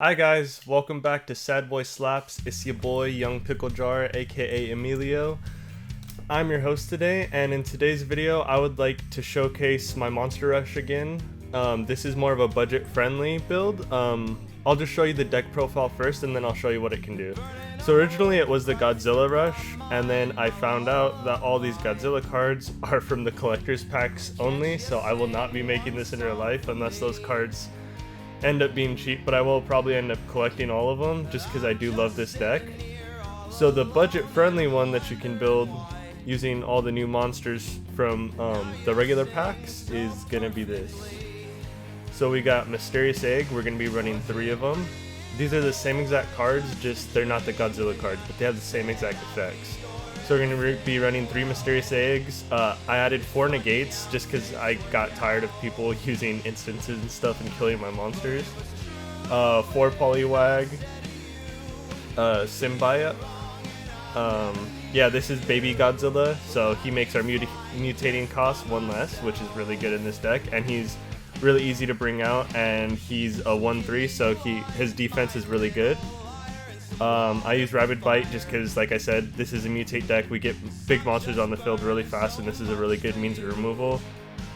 Hi guys, welcome back to Sad Boy Slaps. It's your boy Young Pickle Jar, aka Emilio. I'm your host today, and in today's video I would like to showcase my Monster Rush again. This is more of a budget-friendly build. I'll just show you the deck profile first, and then I'll show you what it can do. So originally it was the Godzilla Rush, and then I found out that all these Godzilla cards are from the collector's packs only, so I will not be making this in real life unless those cards end up being cheap, but I will probably end up collecting all of them just because I do love this deck. So the budget-friendly one that you can build using all the new monsters from the regular packs is gonna be this. So we got Mysterious Egg. We're gonna be running 3 of them. These are the same exact cards, just they're not the Godzilla cards, but they have the same exact effects. So we're going to be running 3 Mysterious Eggs. I added 4 Negates just because I got tired of people using instances and stuff and killing my monsters. 4 Poliwag. Symbiote. Yeah, this is Baby Godzilla, so he makes our mutating cost 1 less, which is really good in this deck, and he's really easy to bring out, and he's a 1/3, so his defense is really good. I use Rabid Bite just because, like I said, this is a mutate deck. We get big monsters on the field really fast, and this is a really good means of removal.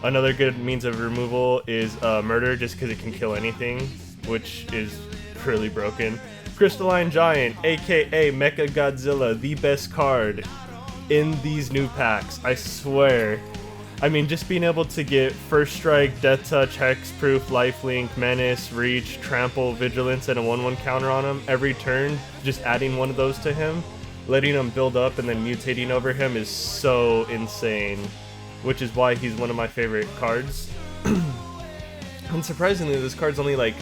Another good means of removal is Murder, just because it can kill anything, which is really broken. Crystalline Giant, aka Mecha Godzilla, the best card in these new packs, I swear. I mean, just being able to get First Strike, Death Touch, Hexproof, Lifelink, Menace, Reach, Trample, Vigilance, and a 1/1 counter on him every turn, just adding one of those to him, letting him build up and then mutating over him is so insane, which is why he's one of my favorite cards. Unsurprisingly, this card's only like,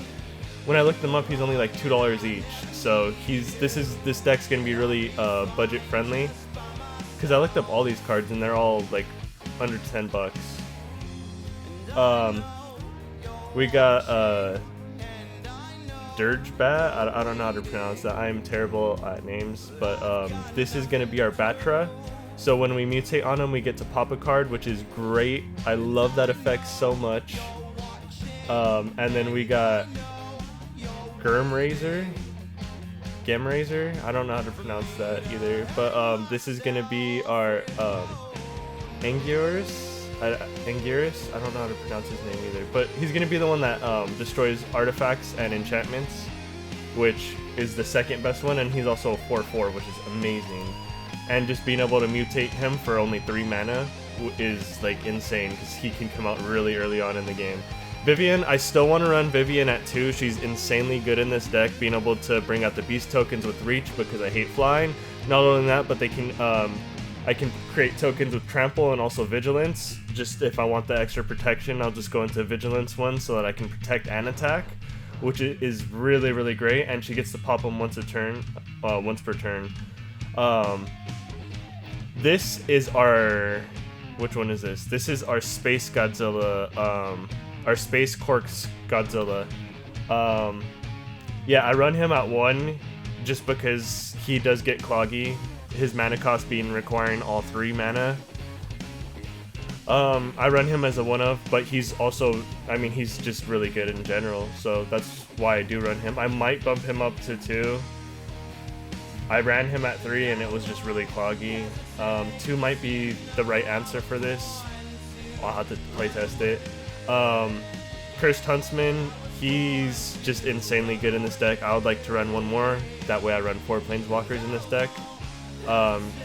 when I looked them up, he's only like $2 each, so this deck's gonna be really budget friendly, because I looked up all these cards and they're all like under $10. We got Dirge Bat. I don't know how to pronounce that. I am terrible at names, but this is gonna be our Batra. So when we mutate on him, we get to pop a card, which is great. I love that effect so much. And then we got Gemrazor. I don't know how to pronounce that either, but this is gonna be our Anguirus? I don't know how to pronounce his name either, but he's going to be the one that destroys artifacts and enchantments, which is the second best one, and he's also a 4/4, which is amazing. And just being able to mutate him for only 3 mana is like insane, because he can come out really early on in the game. Vivian, I still want to run Vivian at 2. She's insanely good in this deck, being able to bring out the beast tokens with Reach, because I hate flying. Not only that, but they can I can create tokens with Trample and also Vigilance. Just if I want the extra protection, I'll just go into Vigilance one so that I can protect and attack, which is really, really great. And she gets to pop them once per turn. This is our... Which one is this? This is our Space Godzilla, our Space Corks Godzilla. Yeah, I run him at 1 just because he does get cloggy. His mana cost being requiring all 3 mana. I run him as a 1-of, but he's also, I mean, he's just really good in general, so that's why I do run him. I might bump him up to 2. I ran him at 3 and it was just really cloggy. 2 might be the right answer for this. I'll have to playtest it. Cursed Huntsman, he's just insanely good in this deck. I would like to run 1 more. That way I run 4 Planeswalkers in this deck.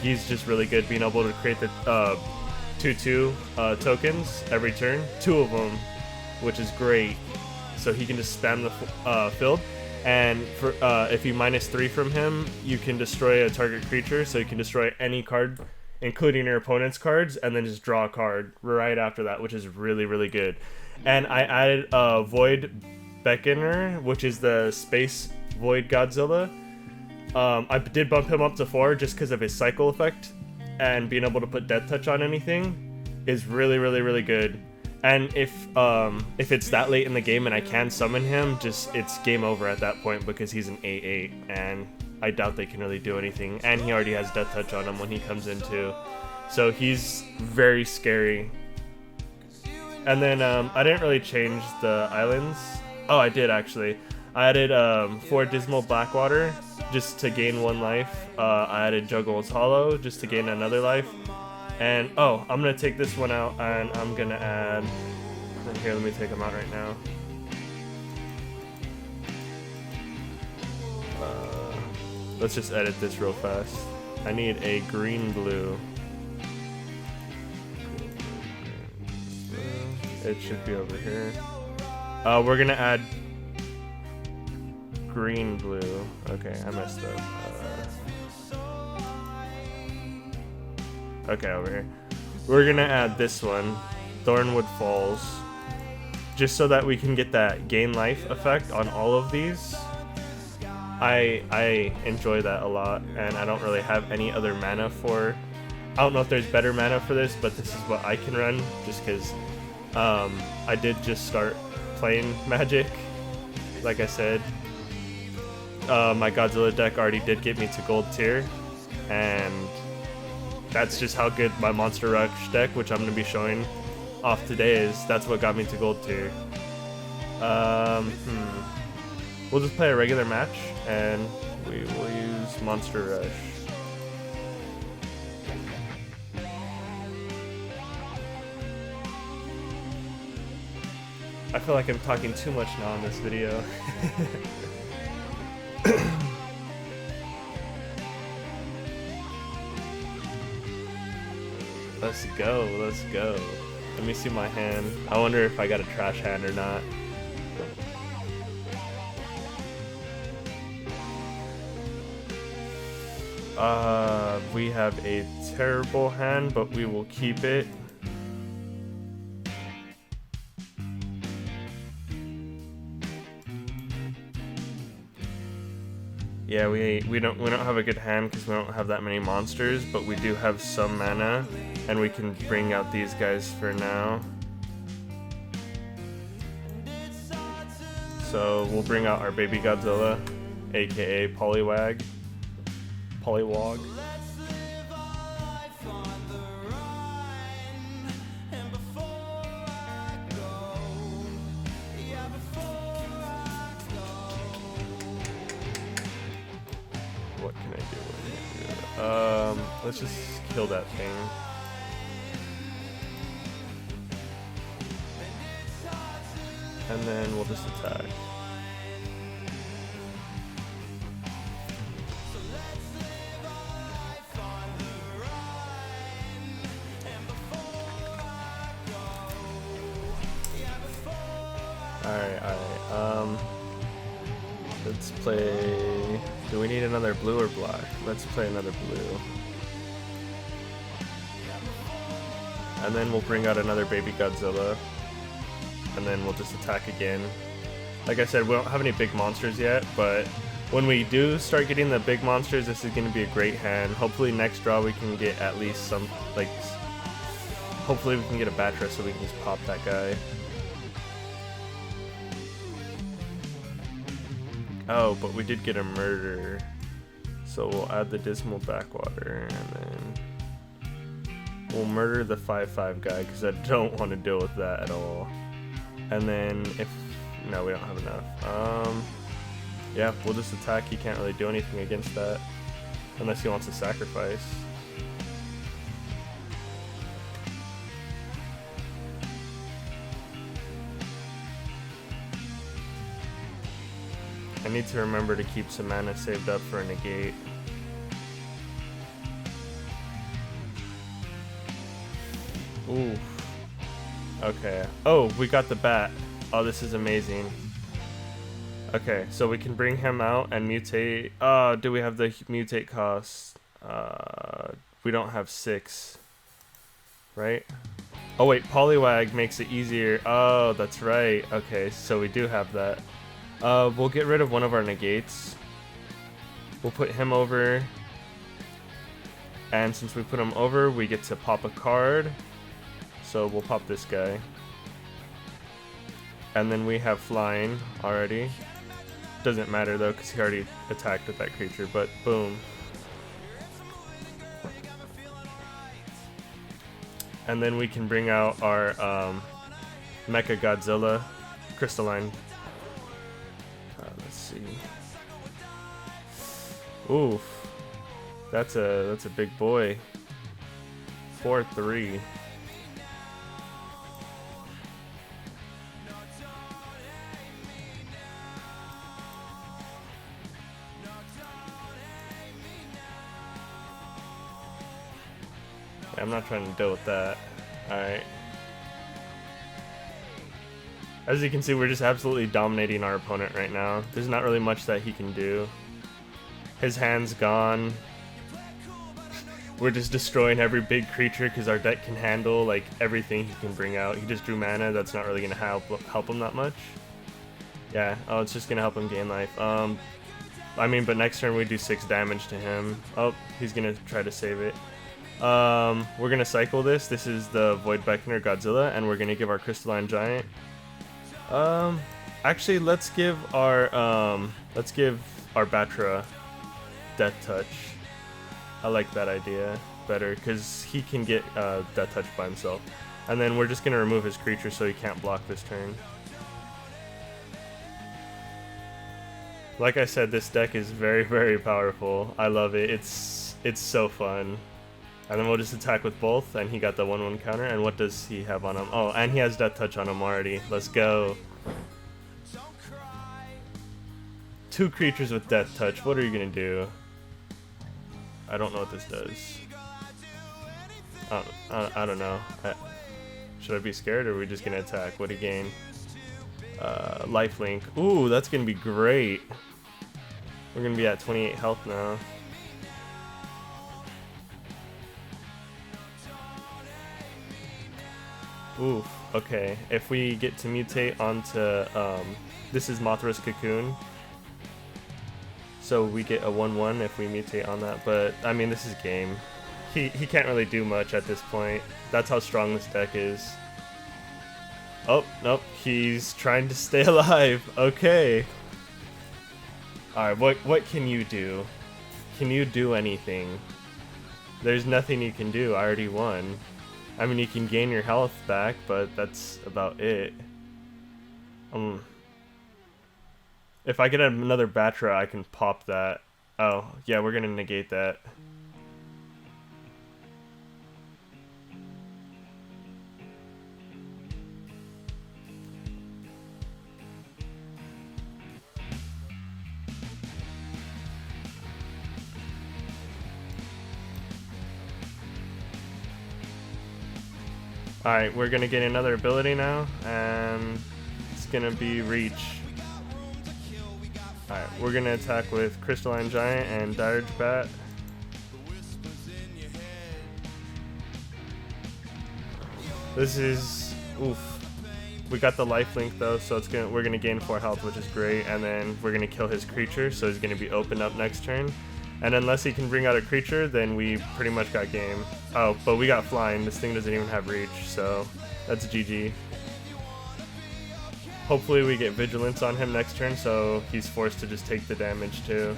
He's just really good, being able to create the 2/2 tokens every turn, 2 of them, which is great. So he can just spam the field, and for if you -3 from him, you can destroy a target creature. So you can destroy any card, including your opponent's cards, and then just draw a card right after that, which is really, really good. And I added Void Beckoner, which is the Space Void Godzilla. I did bump him up to 4 just because of his cycle effect, and being able to put Death Touch on anything is really, really, really good. And if it's that late in the game and I can summon him, it's game over at that point, because he's an 8/8, and I doubt they can really do anything. And he already has Death Touch on him when he comes in too, so he's very scary. And then I didn't really change the islands. Oh, I did actually. I added 4 Dismal Blackwater just to gain 1 life. I added Juggles Hollow just to gain another life. And oh, I'm gonna take this one out and I'm gonna add. Here, let me take them out right now. Let's just edit this real fast. I need a green blue. It should be over here. We're gonna add green blue. Okay, I messed up. Okay, over here. We're gonna add this one, Thornwood Falls, just so that we can get that gain life effect on all of these. I enjoy that a lot, and I don't really have any other mana for. I don't know if there's better mana for this, but this is what I can run, just because I did just start playing Magic. Like I said, my Godzilla deck already did get me to gold tier, and that's just how good my Monster Rush deck, which I'm going to be showing off today, is. That's what got me to gold tier. We'll just play a regular match, and we will use Monster Rush. I feel like I'm talking too much now in this video. Let's go, let's go. Let me see my hand. I wonder if I got a trash hand or not. We have a terrible hand, but we will keep it. Yeah, we don't have a good hand because we don't have that many monsters, but we do have some mana, and we can bring out these guys for now. So we'll bring out our baby Godzilla, aka Poliwag. What can I do? Let's just kill that thing. And then we'll just attack. Alright. Let's play. Do we need another blue or black? Let's play another blue. And then we'll bring out another baby Godzilla. And then we'll just attack again. Like I said, we don't have any big monsters yet, but when we do start getting the big monsters, this is going to be a great hand. Hopefully next draw we can get at least some, like, hopefully we can get a Batra so we can just pop that guy. Oh, but we did get a murder. So we'll add the Dismal Backwater, and then we'll murder the 5/5 guy, because I don't want to deal with that at all. And then if... no, we don't have enough. Yeah, we'll just attack. He can't really do anything against that, unless he wants to sacrifice. I need to remember to keep some mana saved up for a negate. Ooh. Okay. Oh, we got the bat. Oh, this is amazing. Okay, so we can bring him out and mutate. Oh, do we have the mutate cost? We don't have 6. Right? Oh wait, Poliwag makes it easier. Oh, that's right. Okay, so we do have that. We'll get rid of one of our negates. We'll put him over. And since we put him over, we get to pop a card. So we'll pop this guy. And then we have flying already. Doesn't matter though, because he already attacked with that creature, but boom. And then we can bring out our Mecha Godzilla, Crystalline. Let's Oof. That's a big boy. 4-3. I'm not trying to deal with that. Alright. As you can see, we're just absolutely dominating our opponent right now. There's not really much that he can do. His hand's gone. We're just destroying every big creature because our deck can handle like everything he can bring out. He just drew mana. That's not really gonna help him that much. Yeah. Oh, it's just gonna help him gain life. I mean, but next turn we do 6 damage to him. Oh, he's gonna try to save it. We're gonna cycle this. This is the Void Beckoner Godzilla, and we're gonna give our Crystalline Giant. Actually, let's give our Batra Death Touch. I like that idea better because he can get Death Touch by himself. And then we're just gonna remove his creature so he can't block this turn. Like I said, this deck is very, very powerful. I love it. It's so fun. And then we'll just attack with both, and he got the 1/1 counter. And what does he have on him? Oh, and he has Death Touch on him already. Let's go. 2 creatures with Death Touch. What are you gonna do? I don't know what this does. I don't know. Should I be scared, or are we just gonna attack? What do you gain? Lifelink. Ooh, that's gonna be great. We're gonna be at 28 health now. Oof, okay. If we get to mutate onto, this is Mothra's Cocoon. So we get a 1/1 if we mutate on that, but I mean, this is game. He can't really do much at this point. That's how strong this deck is. Oh, nope, he's trying to stay alive. Okay. Alright, what can you do? Can you do anything? There's nothing you can do. I already won. I mean, you can gain your health back, but that's about it. If I get another Batra, I can pop that. Oh, yeah, we're gonna negate that. Alright, we're gonna get another ability now, and it's gonna be Reach. Alright, we're gonna attack with Crystalline Giant and Dirge Bat. This is oof. We got the lifelink though, so we're gonna gain 4 health, which is great, and then we're gonna kill his creature, so he's gonna be opened up next turn. And unless he can bring out a creature, then we pretty much got game. Oh, but we got flying. This thing doesn't even have reach, so that's GG. Hopefully we get Vigilance on him next turn, so he's forced to just take the damage too.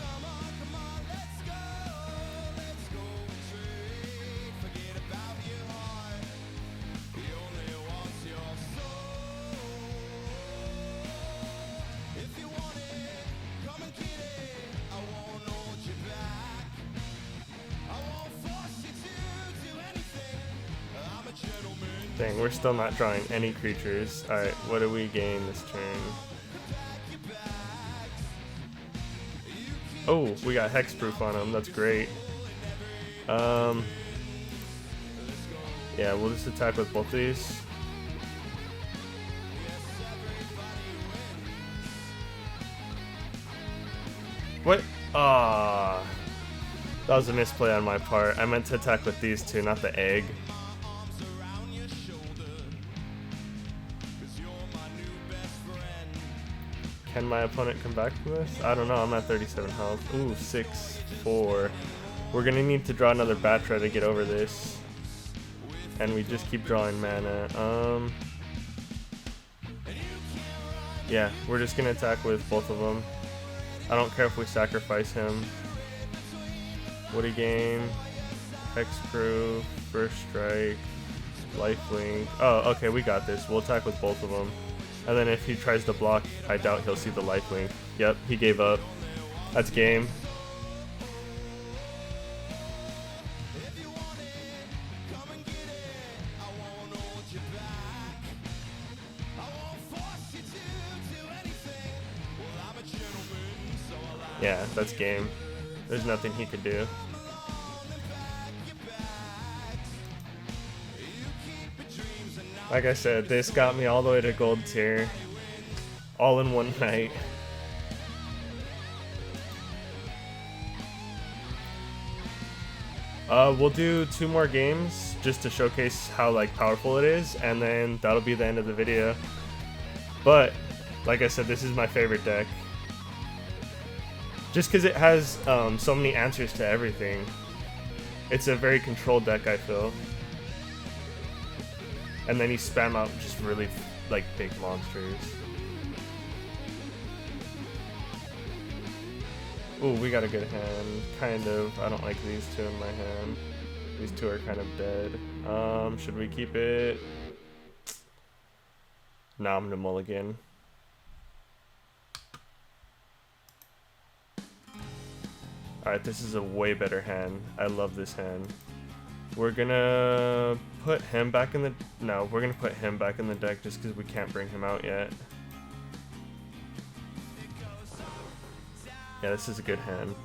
Dang, we're still not drawing any creatures. Alright, what do we gain this turn? Oh, we got Hexproof on him. That's great. Yeah, we'll just attack with both these. What? Ah, that was a misplay on my part. I meant to attack with these two, not the egg. Can my opponent come back from this? I don't know, I'm at 37 health. Ooh, 6-4. We're gonna need to draw another Batra to get over this. And we just keep drawing mana. Yeah, we're just gonna attack with both of them. I don't care if we sacrifice him. What do you gain? Hexproof, First Strike, Lifelink. Oh, okay, we got this. We'll attack with both of them. And then if he tries to block, I doubt he'll see the lifelink. Yep, he gave up. That's game. Yeah, that's game. There's nothing he could do. Like I said, this got me all the way to gold tier, all in one night. We'll do 2 more games just to showcase how like powerful it is, and then that'll be the end of the video. But like I said, this is my favorite deck, just because it has so many answers to everything. It's a very controlled deck, I feel. And then you spam out just really like big monsters. Ooh, we got a good hand. Kind of. I don't like these 2 in my hand. These 2 are kind of dead. Should we keep it? Nah, I'm gonna mulligan. Alright, this is a way better hand. I love this hand. We're gonna put him back in the... No, we're gonna put him back in the deck just because we can't bring him out yet. Yeah, this is a good hand.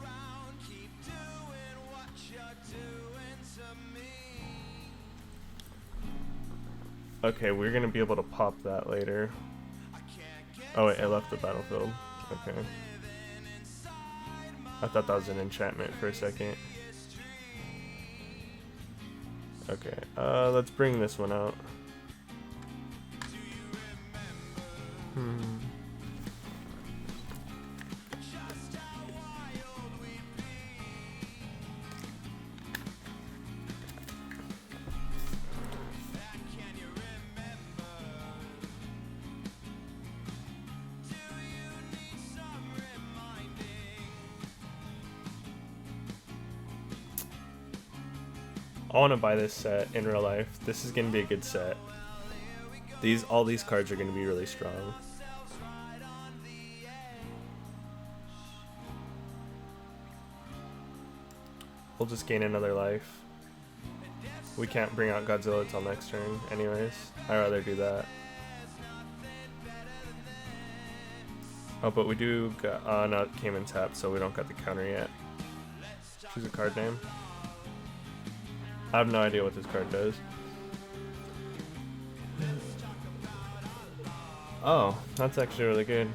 Okay, we're gonna be able to pop that later. Oh wait, I left the battlefield. Okay. I thought that was an enchantment for a second. Okay, let's bring this one out. I want to buy this set in real life. This is going to be a good set. All these cards are going to be really strong. We'll just gain another life. We can't bring out Godzilla till next turn anyways. I'd rather do that. Oh, but we do got... no, it came in tap, so we don't got the counter yet. Choose a card name. I have no idea what this card does. Oh, that's actually really good.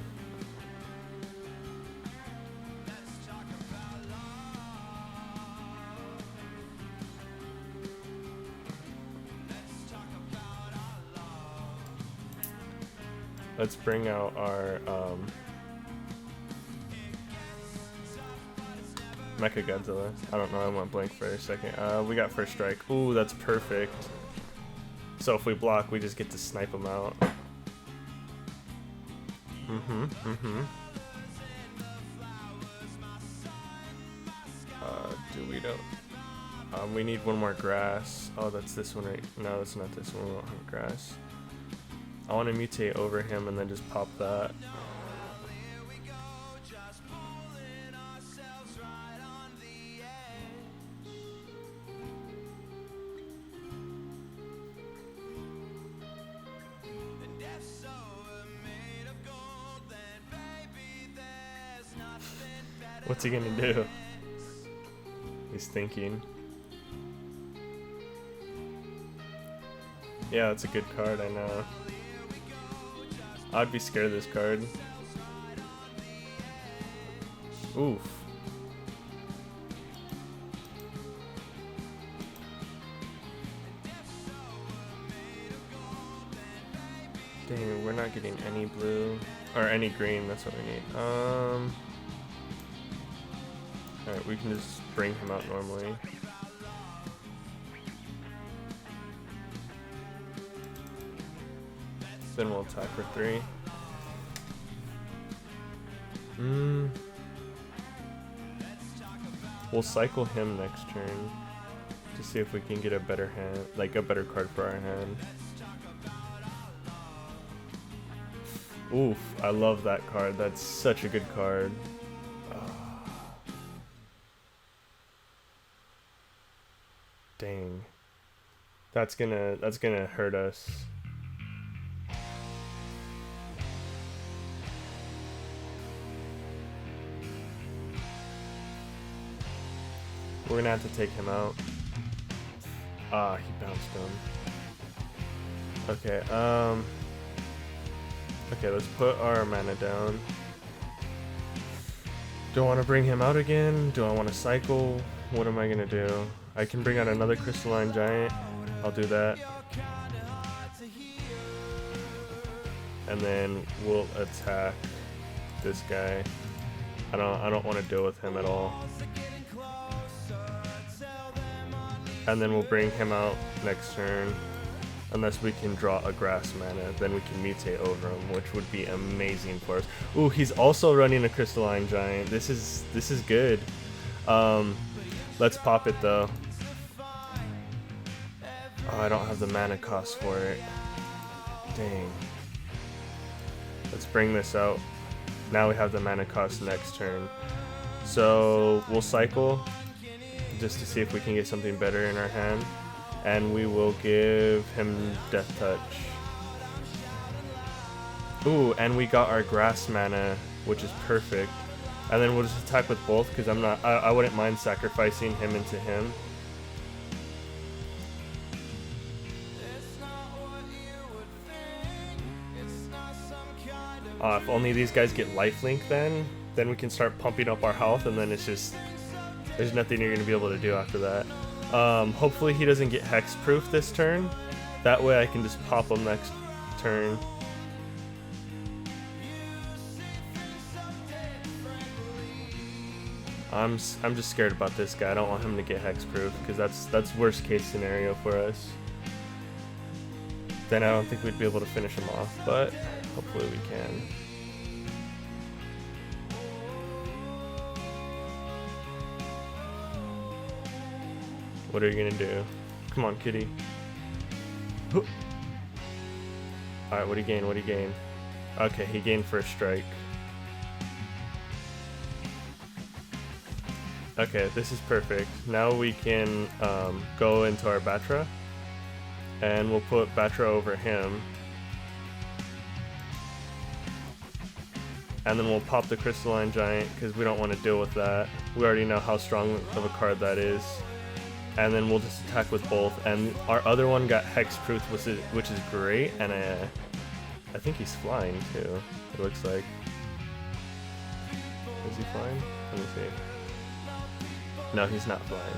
Let's bring out our Mecha Godzilla. I don't know, I went blank for a second. We got first strike. Ooh, that's perfect. So if we block, we just get to snipe them out. We don't. We need one more grass. Oh, that's this one right? No, that's not this one. We don't have grass. I want to mutate over him and then just pop that. What's he gonna do? He's thinking. Yeah, it's a good card, I know. I'd be scared of this card. Oof. Dang, we're not getting any blue. Or any green, that's what we need. Alright, we can just bring him out normally. Then we'll attack for 3. We'll cycle him next turn to see if we can get a better hand, like a better card for our hand. Oof, I love that card. That's such a good card. Dang. That's gonna hurt us. We're gonna have to take him out. Ah, he bounced him. Okay, okay, let's put our mana down. Do I want to bring him out again? Do I want to cycle? What am I gonna do? I can bring out another Crystalline Giant. I'll do that. And then we'll attack this guy. I don't want to deal with him at all. And then we'll bring him out next turn. Unless we can draw a grass mana, then we can mutate over him, which would be amazing for us. Ooh, he's also running a Crystalline Giant. This is good. Let's pop it though. Oh, I don't have the mana cost for it. Dang. Let's bring this out. Now we have the mana cost next turn. So we'll cycle just to see if we can get something better in our hand. And we will give him Death Touch. Ooh, and we got our grass mana, which is perfect. And then we'll just attack with both because I wouldn't mind sacrificing him into him. If only these guys get lifelink then we can start pumping up our health, and then it's just, there's nothing you're going to be able to do after that. Hopefully he doesn't get hexproof this turn. That way I can just pop him next turn. I'm just scared about this guy. I don't want him to get hexproof because that's worst case scenario for us. Then I don't think we'd be able to finish him off, but hopefully we can. What are you gonna do? Come on, kitty. Alright, what do you gain? What do you gain? Okay, he gained first strike. Okay, this is perfect. Now we can go into our Batra, and we'll put Batra over him. And then we'll pop the Crystalline Giant because we don't want to deal with that. We already know how strong of a card that is. And then we'll just attack with both. And our other one got hexproof, which is great. And I think he's flying too, it looks like. Is he flying? Let me see. No, he's not flying.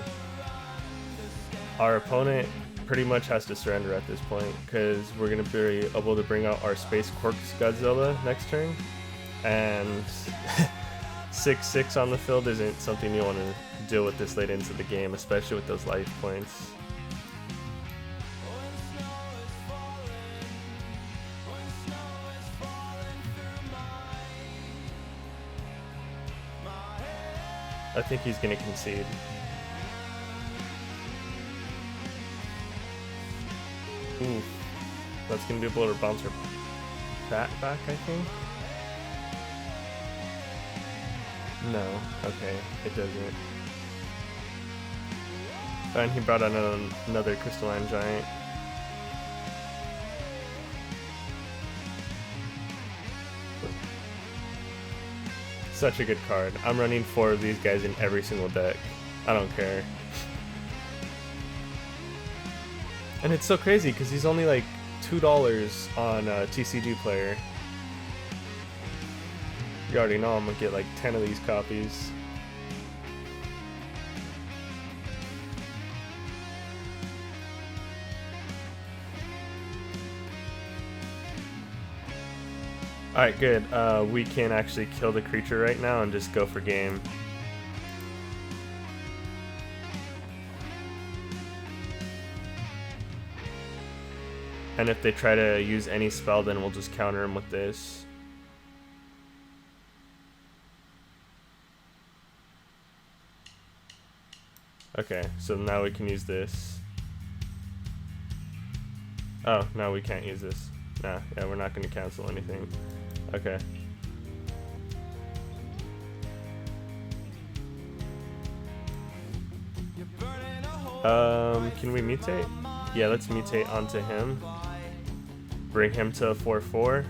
Our opponent pretty much has to surrender at this point because we're going to be able to bring out our Space Quarks Godzilla next turn. And 6/6 on the field isn't something you want to deal with this late into the game, especially with those life points. I think he's going to concede. Ooh, that's going to be able to bounce her bat back, I think. No, okay, it doesn't. And he brought out another Crystalline Giant. Such a good card. I'm running 4 of these guys in every single deck. I don't care. And it's so crazy because he's only like $2 on TCG Player. You already know I'm gonna get like 10 of these copies. Alright, good. We can actually kill the creature right now and just go for game. And if they try to use any spell, then we'll just counter them with this. Okay, so now we can use this. Oh, no, we can't use this. Nah, yeah, we're not going to cancel anything. Okay. Can we mutate? Yeah, let's mutate onto him. Bring him to a 4/4.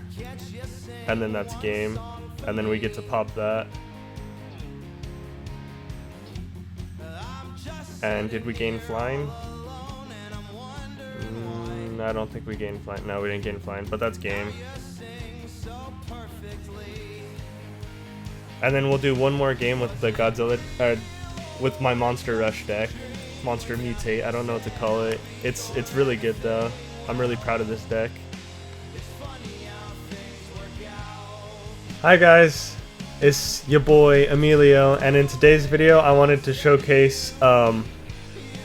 And then that's game. And then we get to pop that. And did we gain flying? I don't think we gained flying. No, we didn't gain flying, but that's game. And then we'll do one more game with the Godzilla, with my Monster Rush deck. Monster Mutate, I don't know what to call it. It's really good though. I'm really proud of this deck. Hi guys, it's your boy Emilio, and in today's video I wanted to showcase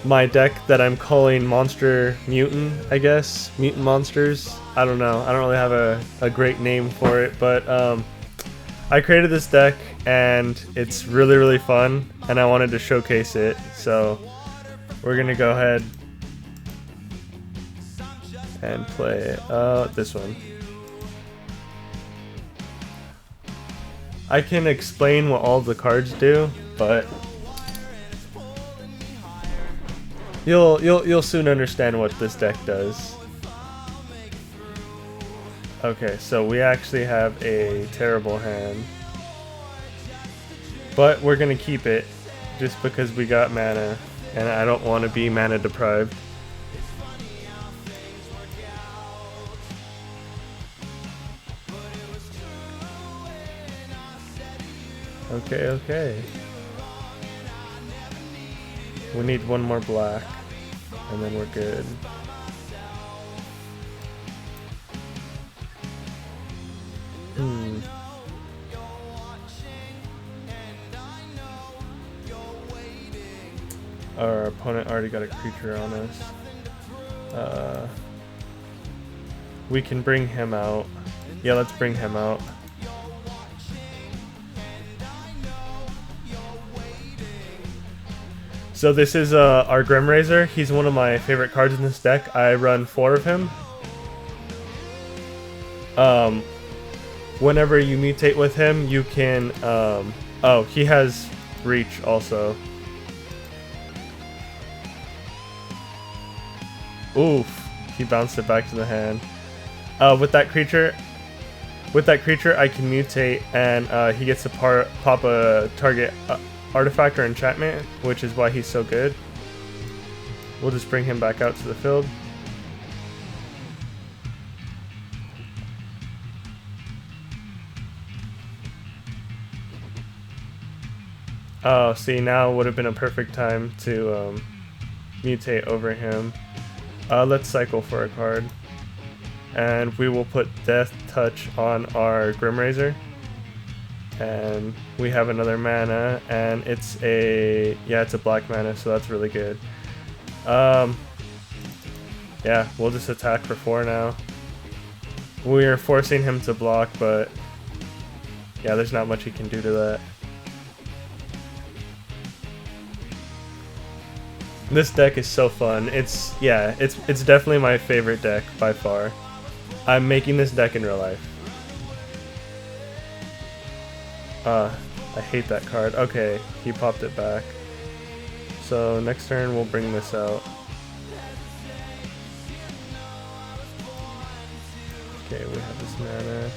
my deck that I'm calling Monster Mutant, I guess. Mutant Monsters. I don't know. I don't really have a great name for it, but I created this deck and it's really fun and I wanted to showcase it. So we're gonna go ahead and play this one. I can explain what all the cards do, but you'll soon understand what this deck does. Okay, so we actually have a terrible hand, but we're gonna keep it just because we got mana and I don't want to be mana deprived. Okay. We need one more black and then we're good. Our opponent already got a creature on us. We can bring him out. Yeah, let's bring him out. So this is our Grimrazor. He's one of my favorite cards in this deck. I run 4 of him. Whenever you mutate with him, you can... oh, he has reach also. Oof, he bounced it back to the hand. With that creature, I can mutate, and he gets to pop a target artifact or enchantment, which is why he's so good. We'll just bring him back out to the field. Oh, see, now would have been a perfect time to mutate over him. Let's cycle for a card. And we will put Death Touch on our Grimrazor. And we have another mana, and it's a black mana, so that's really good. Yeah, we'll just attack for 4 now. We're forcing him to block, but yeah, there's not much he can do to that. This deck is so fun. It's definitely my favorite deck by far. I'm making this deck in real life. I hate that card. Okay, he popped it back. So next turn we'll bring this out. Okay, we have this mana.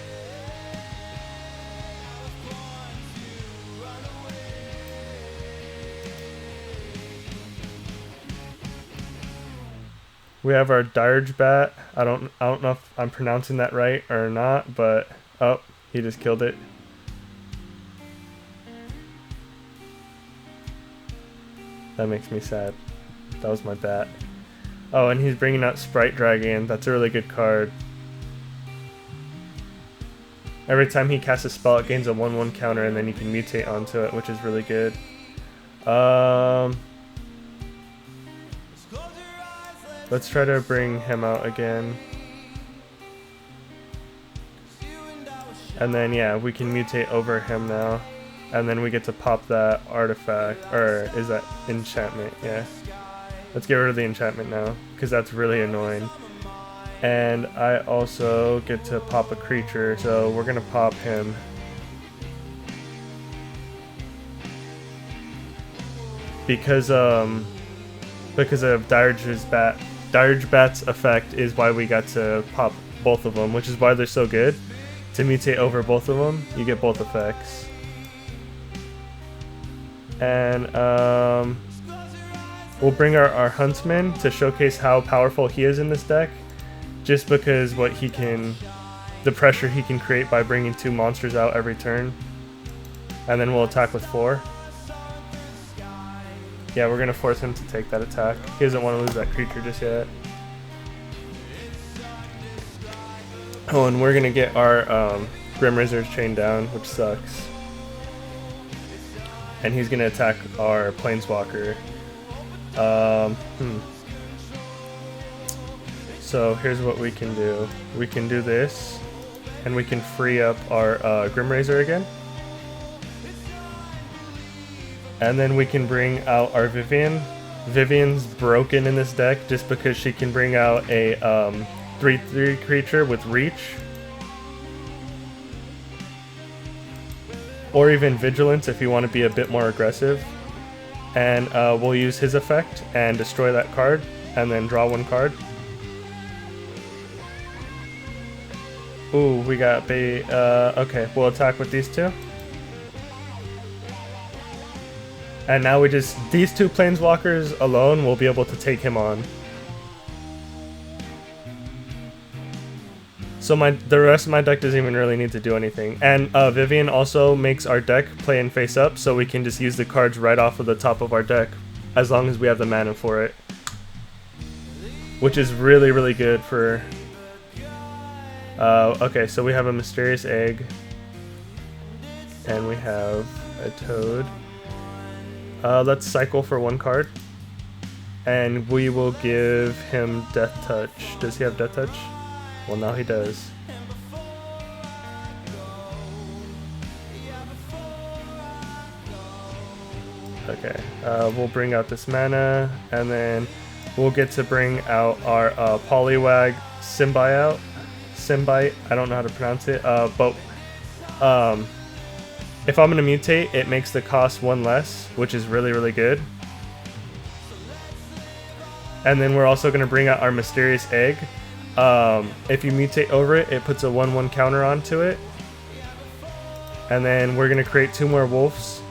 We have our Dirge Bat. I don't know if I'm pronouncing that right or not, but oh, he just killed it. That makes me sad. That was my bat. Oh, and he's bringing out Sprite Dragon. That's a really good card. Every time he casts a spell, it gains a 1/1 counter, and then you can mutate onto it, which is really good. Let's try to bring him out again. And then, yeah, we can mutate over him now. And then we get to pop that artifact, or is that enchantment? Yeah. Let's get rid of the enchantment now, because that's really annoying. And I also get to pop a creature, so we're gonna pop him. Because of Dirge Bat's effect is why we got to pop both of them, which is why they're so good. To mutate over both of them, you get both effects. And We'll bring our Huntsman to showcase how powerful he is in this deck, just because the pressure he can create by bringing 2 monsters out every turn. And then we'll attack with 4. Yeah, we're going to force him to take that attack. He doesn't want to lose that creature just yet. Oh, and we're going to get our Grim Razor's chain down, which sucks. And he's going to attack our Planeswalker. So here's what we can do. We can do this, and we can free up our Grim Razor again. And then we can bring out our Vivian. Vivian's broken in this deck just because she can bring out a 3/3 creature with reach. Or even Vigilance if you want to be a bit more aggressive. And we'll use his effect and destroy that card, and then draw 1 card. Ooh, we got okay, we'll attack with these 2. And now these 2 Planeswalkers alone will be able to take him on. So the rest of my deck doesn't even really need to do anything. And Vivian also makes our deck play in face up, so we can just use the cards right off of the top of our deck, as long as we have the mana for it. Which is really, really good for... okay, so we have a Mysterious Egg. And we have a Toad. Let's cycle for 1 card. And we will give him Death Touch. Does he have Death Touch? Well, now he does. Okay, we'll bring out this mana, and then we'll get to bring out our Poliwag Symbite, I don't know how to pronounce it, but if I'm going to mutate, it makes the cost 1 less, which is really, really good. And then we're also going to bring out our Mysterious Egg. If you mutate over it, it puts a 1/1 counter onto it. And then we're going to create 2 more wolves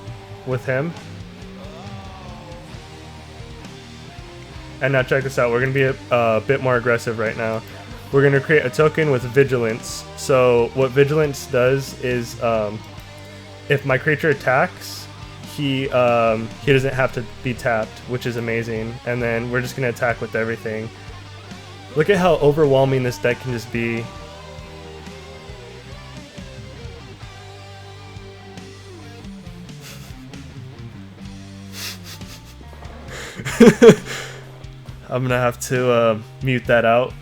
with him. And now check this out, we're going to be a bit more aggressive right now. We're going to create a token with Vigilance. So what Vigilance does is, if my creature attacks, he doesn't have to be tapped, which is amazing. And then we're just going to attack with everything. Look at how overwhelming this deck can just be. I'm gonna have to mute that out.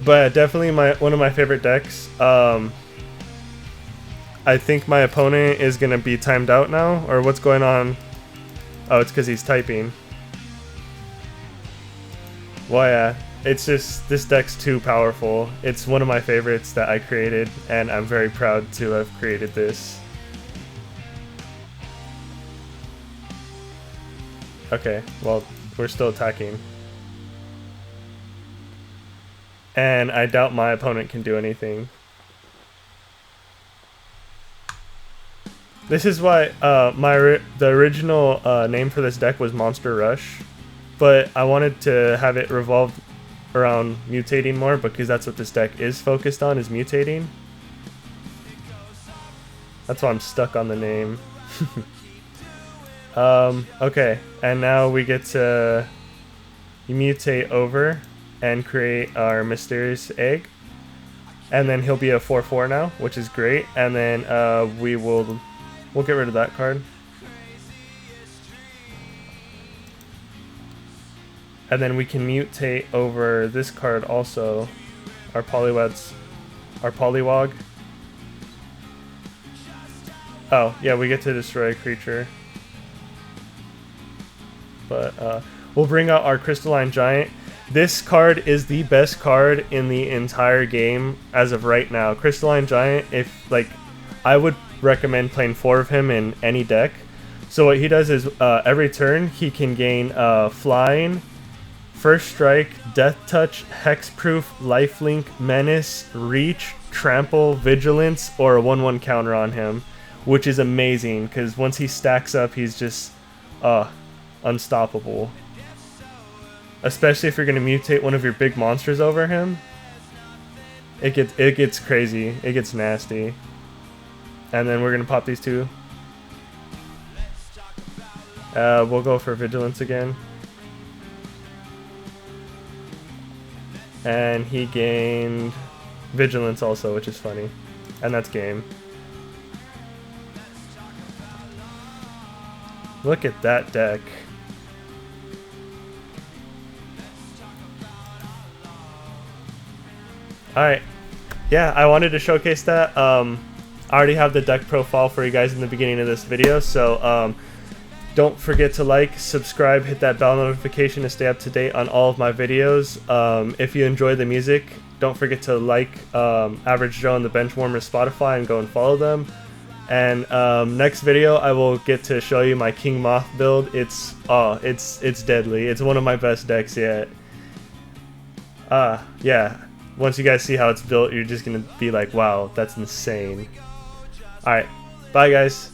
But definitely one of my favorite decks. I think my opponent is gonna be timed out now, or what's going on? Oh, it's because he's typing. Well, yeah, it's just, this deck's too powerful. It's one of my favorites that I created, and I'm very proud to have created this. Okay, well, we're still attacking. And I doubt my opponent can do anything. This is why the original name for this deck was Monster Rush, but I wanted to have it revolve around mutating more, because that's what this deck is focused on, is mutating. That's why I'm stuck on the name. Okay, and now we get to mutate over and create our Mysterious Egg, and then he'll be a 4/4 now, which is great. And then we'll get rid of that card. And then we can mutate over this card also, our Poliwag. Oh, yeah, we get to destroy a creature. But we'll bring out our Crystalline Giant. This card is the best card in the entire game as of right now. Crystalline Giant, I would recommend playing 4 of him in any deck. So what he does is every turn he can gain flying, First Strike, Death Touch, Hexproof, Lifelink, Menace, Reach, Trample, Vigilance, or a 1/1 counter on him, which is amazing because once he stacks up, he's just unstoppable. Especially if you're going to mutate one of your big monsters over him. It gets crazy. It gets nasty. And then we're going to pop these two. We'll go for Vigilance again. And he gained Vigilance also, which is funny. And that's game. Look at that deck. Alright. Yeah, I wanted to showcase that. I already have the deck profile for you guys in the beginning of this video, so don't forget to like, subscribe, hit that bell notification to stay up to date on all of my videos. If you enjoy the music, don't forget to like Average Joe and the Benchwarmers Spotify and go and follow them. And next video, I will get to show you my King Moth build. It's deadly. It's one of my best decks yet. Yeah. Once you guys see how it's built, you're just gonna be like, wow, that's insane. Alright, bye guys.